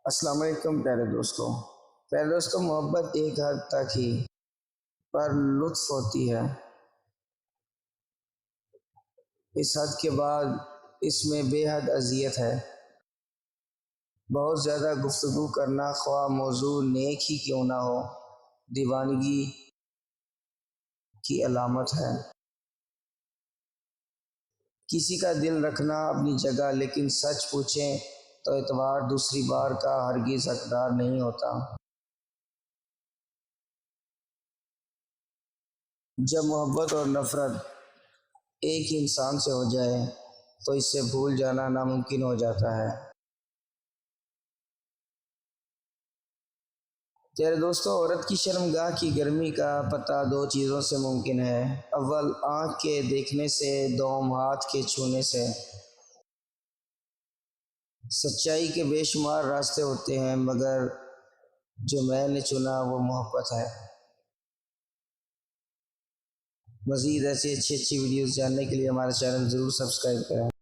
السلام علیکم پیارے دوستوں، محبت ایک حد تک ہی پر لطف ہوتی ہے، اس حد کے بعد اس میں بے حد اذیت ہے۔ بہت زیادہ گفتگو کرنا، خواہ موضوع نیک ہی کیوں نہ ہو، دیوانگی کی علامت ہے۔ کسی کا دل رکھنا اپنی جگہ، لیکن سچ پوچھیں تو اعتبار دوسری بار کا ہرگز حقدار نہیں ہوتا۔ جب محبت اور نفرت ایک ہی انسان سے ہو جائے تو اس سے بھول جانا ناممکن ہو جاتا ہے۔ تیرے دوستوں، عورت کی شرمگاہ کی گرمی کا پتہ دو چیزوں سے ممکن ہے۔ اول، آنکھ کے دیکھنے سے، دوم، ہاتھ کے چھونے سے۔ سچائی کے بے شمار راستے ہوتے ہیں، مگر جو میں نے چنا وہ محبت ہے۔ مزید ایسی اچھی ویڈیوز جاننے کے لیے ہمارے چینل ضرور سبسکرائب کریں۔